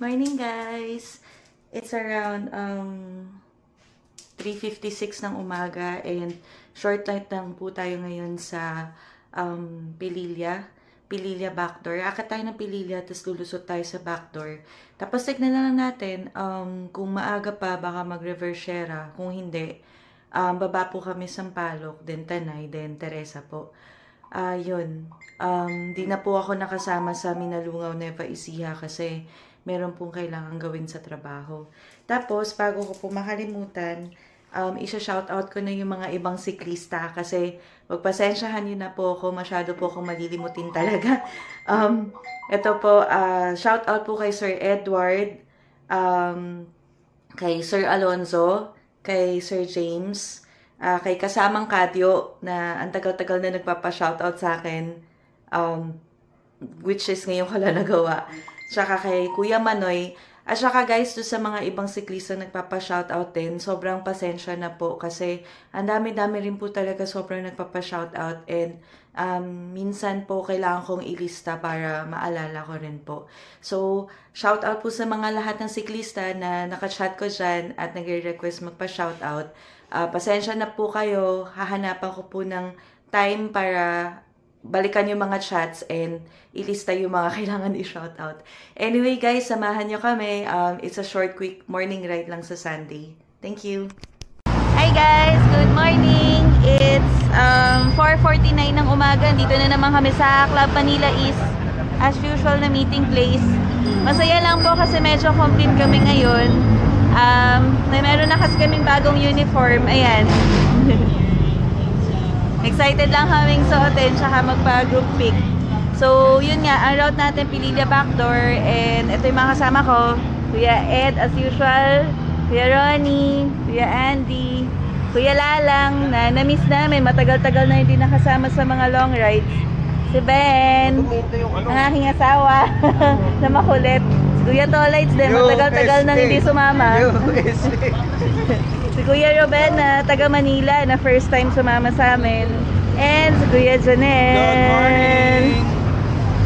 morning, guys! It's around 3:56 ng umaga and short light lang po tayo ngayon sa Pililla backdoor. Akit tayo ng Pililla, tapos lulusot tayo sa backdoor. Tapos tignan na lang natin kung maaga pa, baka mag-reverse Sierra. Kung hindi, baba po kami Sampaloc, then Tanay, then Teresa po. Yun. Di na po ako nakasama sa Minalungaw, Nueva Ecija kasi meron pong kailangan gawin sa trabaho. Tapos, bago ko po makalimutan, isa-shoutout ko na yung mga ibang siklista kasi magpasensyahan nyo na po ako, masyado po akong malilimutin talaga. Ito po, shoutout po kay Sir Edward, kay Sir Alonzo, kay Sir James, kay kasamang Kadyo na ang tagal-tagal na nagpapa-shoutout sa akin, which is ngayon ko lang nagawa. Tsaka kay Kuya Manoy. At saka guys, doon sa mga ibang siklista nagpapa-shoutout din, sobrang pasensya na po kasi ang dami-dami rin po talaga sobrang nagpapa-shoutout and minsan po kailangan kong ilista para maalala ko rin po. So, shoutout po sa mga lahat ng siklista na nakachat ko dyan at nagre-request magpa-shoutout. Pasensya na po kayo, hahanapan ko po ng time para balikan yung mga chats and ilista yung mga kailangan i-shoutout. Anyway guys, samahan nyo kami. It's a short, quick morning ride lang sa Sunday. Thank you! Hi guys! Good morning! It's 4:49 ng umaga. Dito na naman kami sa Club Manila East. As usual na meeting place. Masaya lang po kasi medyo complete kami ngayon. Meron na kasi kaming bagong uniform. Ayan. Excited lang kaming suotin tsaka magpa-group pic. So, yun nga, ang route natin, Pililla Backdoor. And ito yung mga kasama ko. Kuya Ed, as usual. Kuya Ronnie, Kuya Andy, Kuya Lalang, na na-miss namin. Matagal-tagal na hindi nakasama sa mga long rides. Si Ben, ang aking asawa, na makulit. Si Kuya Tolites din, matagal-tagal na hindi sumama. Si Kuya Ruben na taga Manila na first time sumama sa amin. And si Kuya Janel. Good morning!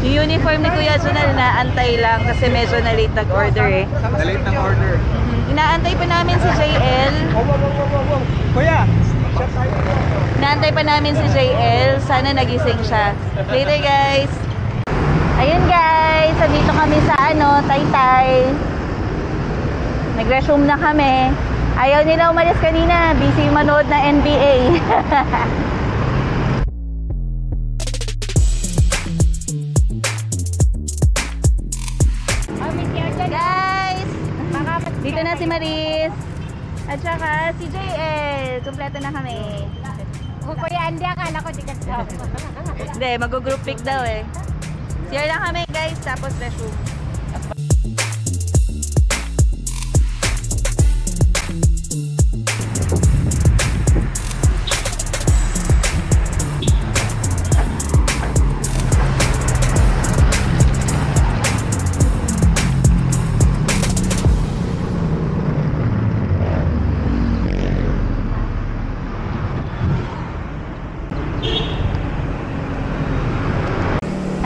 Yung uniform ni Kuya Janel naantay lang kasi medyo na-late nag-order eh. Na-late ng order. Inaantay pa namin si JL. Kuya! Inaantay pa namin si JL. Sana nagising siya. Later guys! Ayun guys! Andito kami sa Taytay. Nag-resume na kami. Ayaw nila umalis kanina. Busy manood na NBA. Guys! Dito na si Maris. At saka si JL. Kompleto na kami. Kuya Andy, akala ko di ka kasama. Hindi, mag-group pic daw eh. Share lang kami guys. Tapos resume.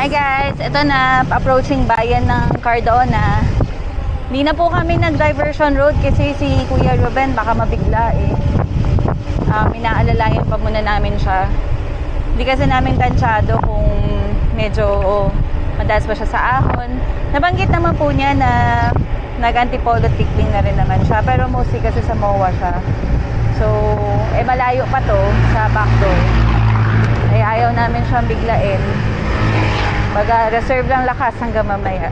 Hi guys, ito na, approaching bayan ng Cardona. Hindi na po kami nag-diversion road kasi si Kuya Ruben baka mabigla eh. Inaalalayan pa muna namin siya. Hindi kasi namin tansyado kung medyo madalas pa siya sa ahon. Nabanggit naman po niya na nag-antipolo tickling na rin naman siya, pero mostly kasi sa MOA siya. So, malayo pa to sa backdoor. Ay ayaw namin siyang biglain. Reserve lang lakas hanggang mamaya.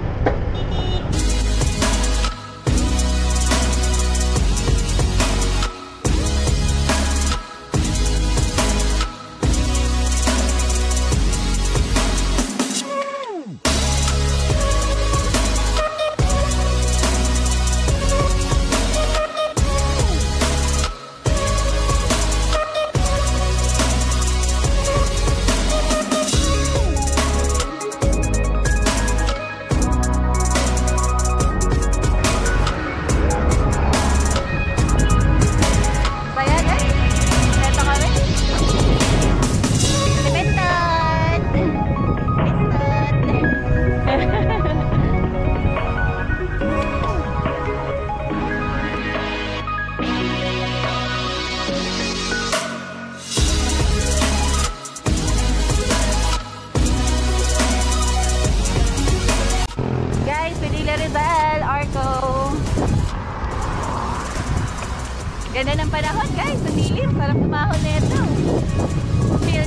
Ganda ng panahon guys, tumilim, parang kumahon na ito.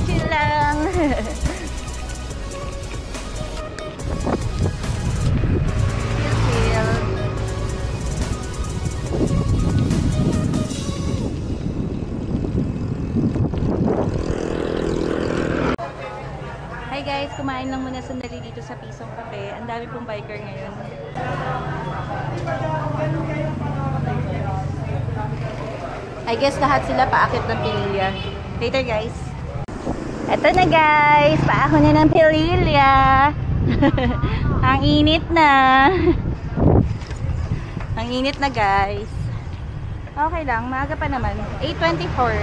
Chill lang. Chill. Hi guys, kumain lang muna sandali dito sa Pisong Cafe. Ang dami pong biker ngayon. I guess lahat sila paakit ng Pililya. Later guys. Eto na guys, paako na ng Pililya. Ang init na. Ang init na guys. Okay lang, maaga pa naman. 8:24.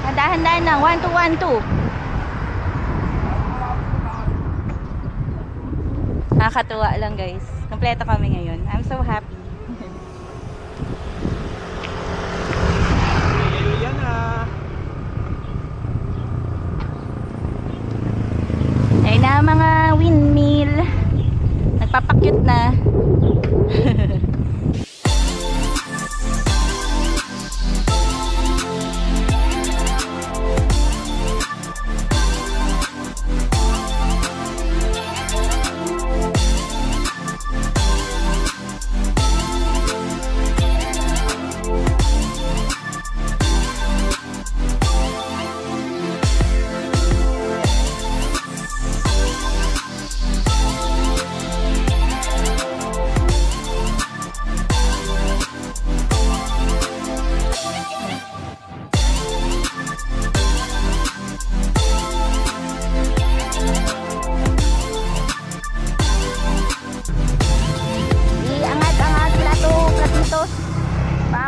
Handa-handa lang, 1212. Nakakatuwa lang guys. Kompleto kami ngayon. I'm so happy. Yan na. Ayun na mga windmill. Nagpapakyut na.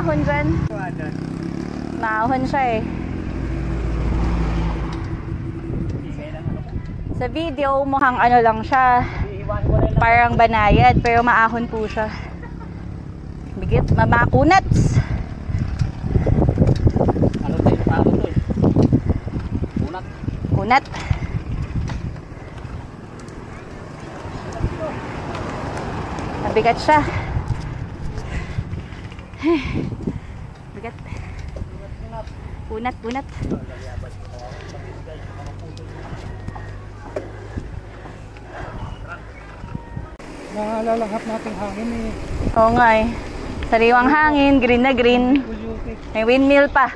Maahon dyan. Maahon siya eh. Sa video, mukhang ano lang siya. Parang banayad, pero maahon po siya. Bigit, makunats. Ano tayo paano to eh? Kunat. Kunat. Mabigat siya. Bigat. Punat, punat. Nalalahap nating hangin eh. Oo nga eh. Sariwang hangin, green na green. May windmill pa.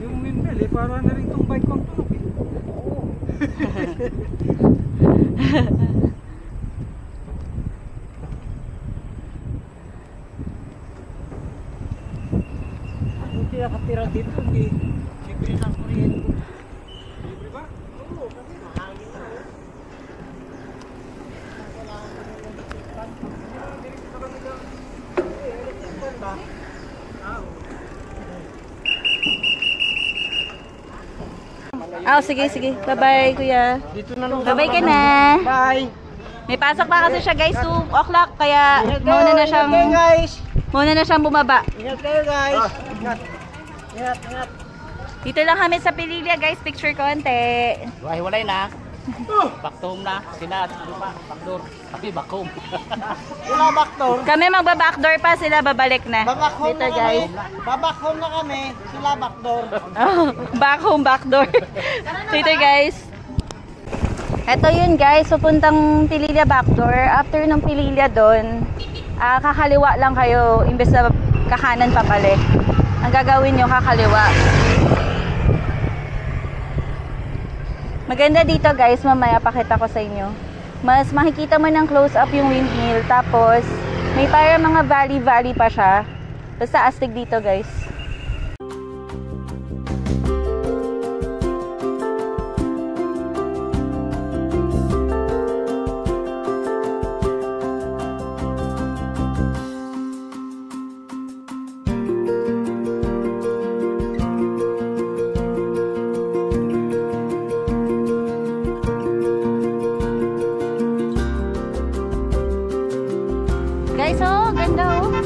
Yung windmill eh, para na rin itong bike kong tulog eh. Hindi nakatira dito, hindi libre ng kuryente. Libre ba? Oo, kasi mahangin na oh. Oh, sige, sige. Bye-bye, kuya. Dito na lang. Bye-bye ka na. Bye. May pasok pa kasi siya, guys, 2 o'clock. Kaya muna na siyang, guys. muna na siyang bumaba. Ingat kayo guys. Ingat. Ingat, ingat. Dito lang kami sa Pililya, guys. Picture konti. Walay na. Back to home na. Sila, lupa, backdoor. Tapi back home. Sila backdoor. Kami magba-backdoor pa, sila babalik na. Back home Dito, na guys. kami. Back home na kami. Sila backdoor. Oh, back home, backdoor. Dito, guys. Ito yun, guys. Pupuntang Pililya backdoor. After ng Pililya doon, kakaliwa lang kayo. Imbes na kakanan papalik. Ang gagawin nyo, kakaliwa. Maganda dito, guys. Mamaya pakita ko sa inyo. Mas makikita mo ng close up yung windmill. Tapos, may para mga valley-valley pa siya. Basta astig dito, guys. Guys, oh, ganda oh.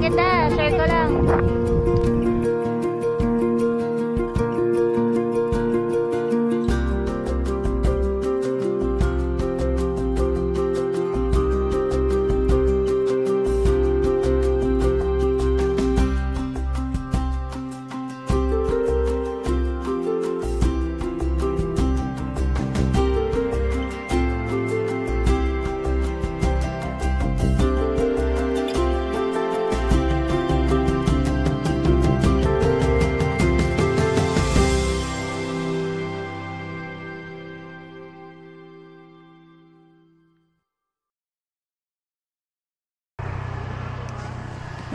ganda. Share ko lang.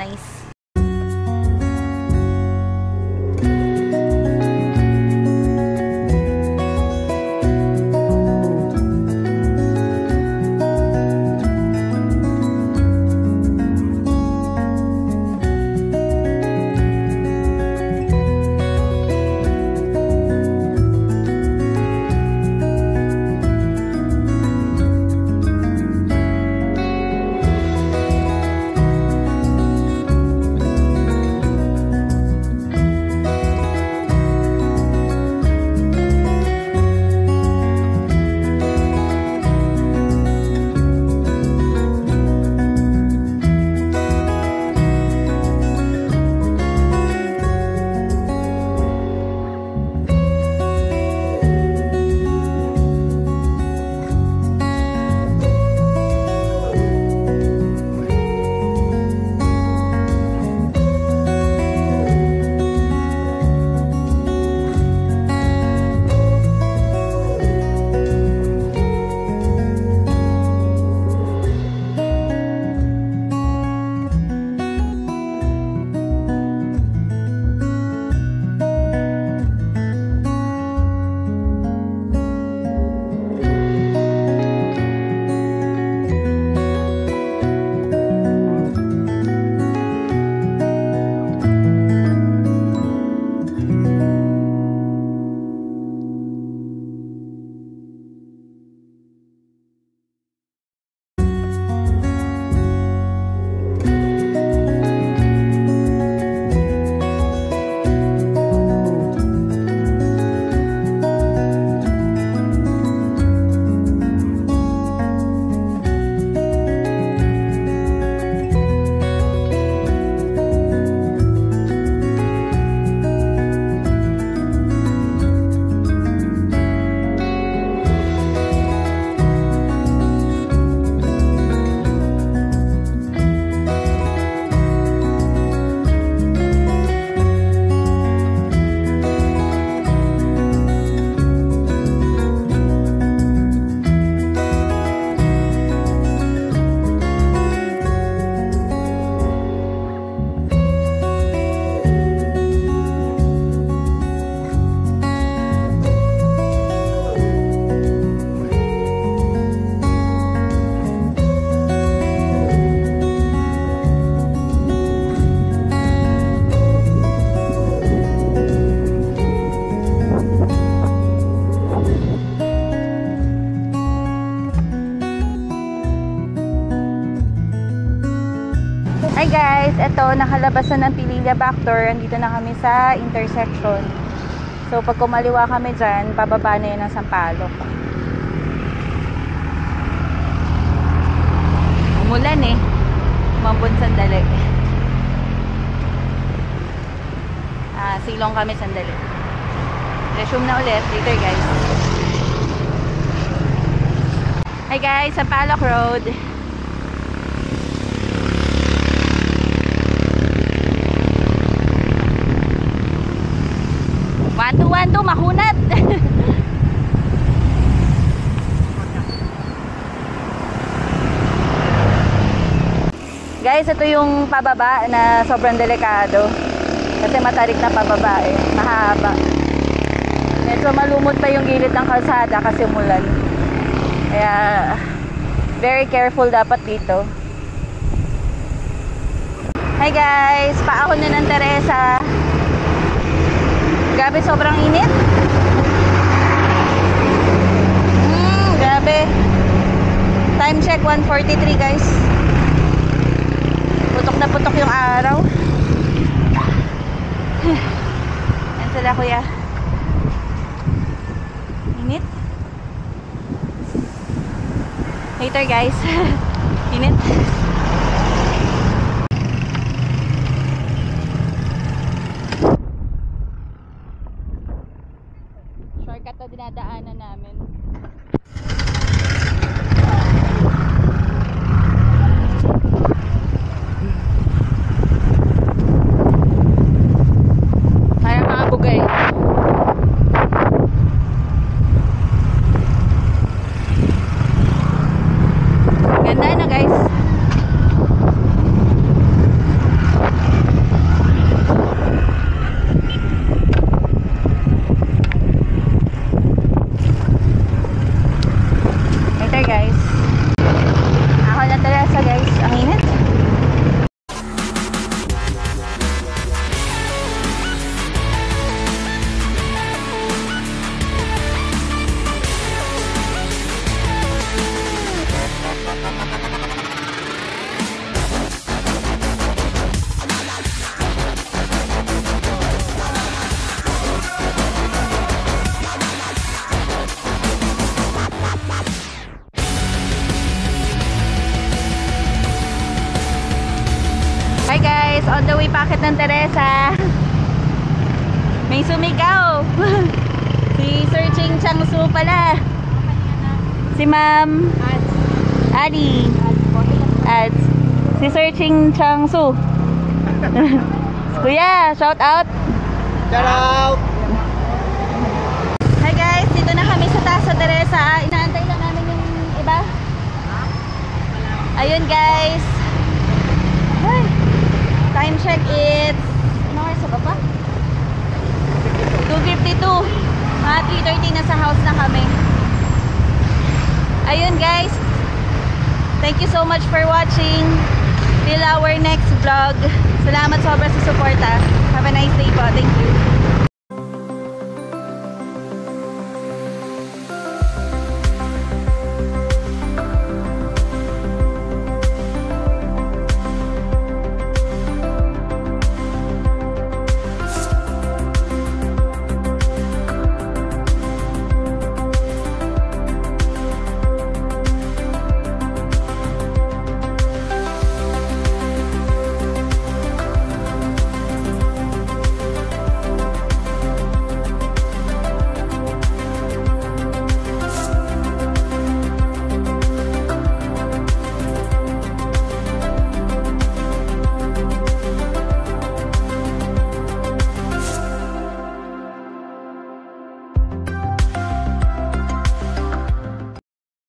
Nice. Hi guys, eto nakalabas na ng Pililla Backdoor. Andito na kami sa intersection. So pag kumaliwa kami dyan, pababa na yun ng Sampaloc. Umulan eh. Umambon sandali. Silong kami sandali. Resume na ulit later guys. Hi guys, Sampaloc Road. Wanto, mahunat. Guys, ito yung pababa na sobrang delikado. Kasi matarik na pababa eh. Mahaba. Medyo malumot pa yung gilid ng kalsada kasi umulan. Kaya, very careful dapat dito. Hi guys, paahon na ng Teresa. Grabe, sobrang init. Grabe. Time check, 1:43 guys. Putok na putok yung araw. Yan sila kuya. Init. Later guys. Init. Shortcut na dinadaanan namin. Para mga bugay. Ganda na guys. Later guys. Ako na Teresa guys. Ang init. Hi guys, on the way packet ng Teresa. May sumigaw. Si Sir Ching Chang Su pala. Si Ma'am Adi. At si Sir Ching Chang Su. Kuya, shout out. Shout out! Hi guys, dito na kami sa taas sa Teresa. Inaantay lang namin yung iba. Ayun guys. Ay, time check it's ano oras sa baba? 2:52. Mga 3:30 na sa house na kami. Ayun guys. Thank you so much for watching. Till our next vlog. Salamat sobra sa suporta. Have a nice day po. Thank you.